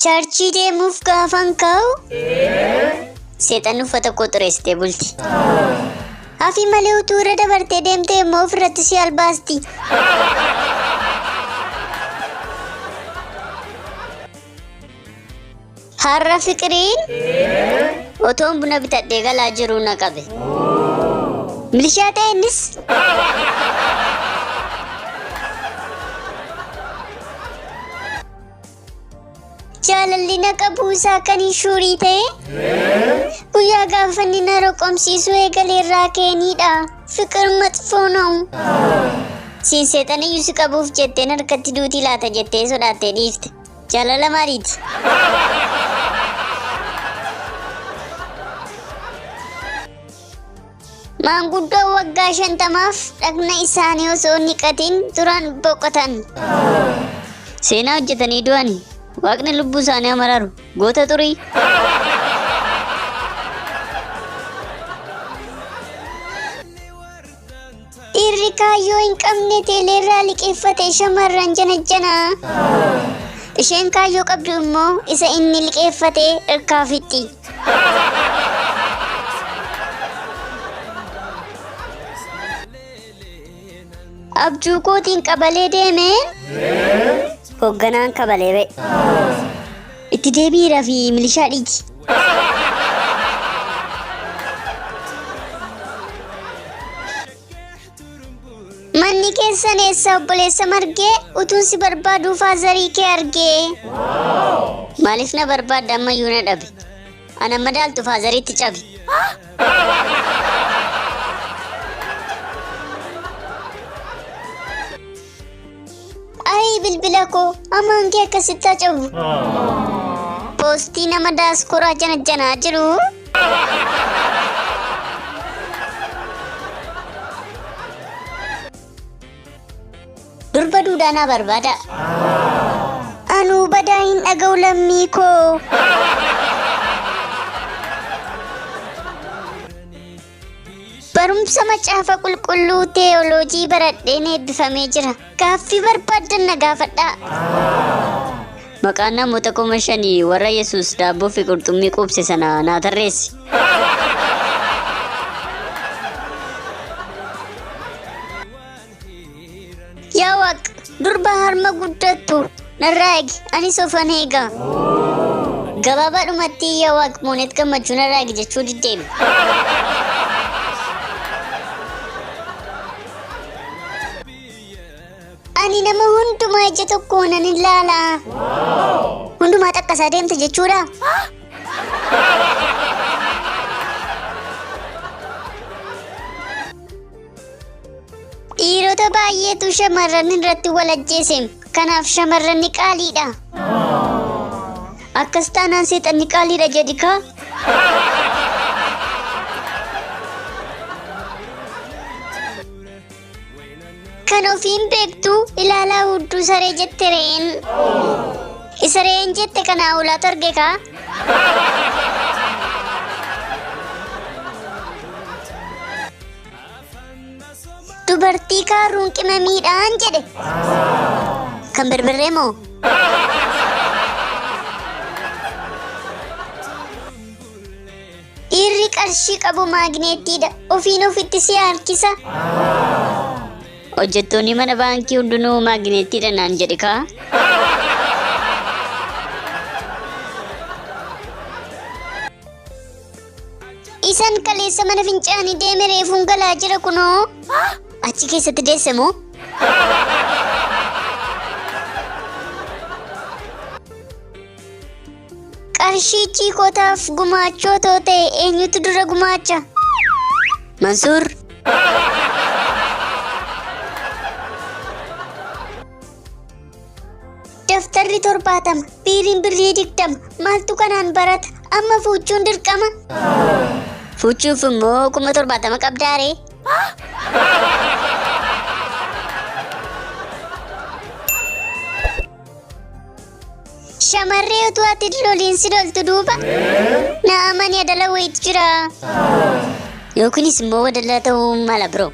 Charchii deemuuf gaafan ka'u seexan uffata koo xureessitee bulti. Hafi malee utuu irra dabartee deemtee immoo ofirratti si albaasti. Har'a Fiqiriin otoon buna bitadhee galaa jiru na qabe. Milishaa ta'e innis. Jaalalli na qabuu isaa kan shuurii ta'e guyyaa gaafa inni na roqomsiisu eegaleerraa keenidha. Fiqir maxfoo na'u. Siin seexan iyyuu si qabuuf jetteen harkatti duutii laata jettee sodaattee dhiifte. Jaalala maaliiti? Maanguddoon waggaa 50f dhagna isaanii osoo hin dhiqatin turan boqotan. Seenaa hojjetanii du'ani. Waaqni lubbuu isaanii amararu. Goota xurii. Dhiirri kaayyoo hin qabne teeleerraa liqeeffatee shamarran janajjana. Isheen kaayyoo qabdu immoo isa inni liqeeffatee irkaa fixxi. Abjuu kootiin qabalee deemeen hoogganaan kabalee ba'e. Itti deebi'iiraa fi milishaa dhiigi. Manni keessan eessa obboleessa margee utuun si barbaaduu faazarii kee argee. Maaliif na barbaadda ammayyuu na dhabe? Ana madaaltu faazariitti cabi. Ay bilbila koo amaan kee akkasitti cabu. Poostii nama daaskoraa janajjanaa jiru. Durba duudhaanaa barbaada. Anuu badaa hin dhaga'u lammii koo. Barumsa macaafa qulqulluu teeyooloojii baradheen eebbifamee jira. Gaaffii barbaaddan na gaafadhaa. Maqaan namoota 5,000 warra Yesuus daabboo fi qurxummii quubse sana naa tarreessi. Yaa Waaqa, durba harma guddattu narraa eegi, anis ofan eega. Gabaabaadhumatti yaa Waaqa moonet gammachuu narraa eegi jechuu diddeemi. Ani nama hundumaa ija tokkoon nan ilaala. Hundumaa xaqqasaa deemte jechuudha. Dhiirota baay'eetu shamarran irratti wal ajjeese. Kanaaf shamarranni qaaliidha. Akkas taanaan seexanni qaaliidha jedhi kaa. Kan ofiin beektu ilaalaa hudduu saree jette re'een. Isa re'een jette kanaa ulaatu arge kaa. Dubartii kaaruun qimamiidhaan jedhe. Kan birbirree moo? Dhiirri qarshii qabu maagneettiidha. Ofiin ofitti si harkisa. Hojjettoonni mana baankii hundinuu maagneettiidha naan jedhe kaa. Isaan kaleessa mana fincaanii deeme reefuun galaa jira kunoo. Achi keessatti deesse moo? Qarshii chiikotaaf gumaachoo too ta'e eenyutu dura gumaacha? Mansuur. Daftarri 70, biiriin birrii 20. Maaltu kanaan barata? Amma fuuchuun dirqama. Fuuchuuf immoo 70 qabdaare. Shamarree utuu ati loliinsi loltu duuba. Naamani adala wayitu jira. Yookiinis immoo wadala ta'uu mala biroo.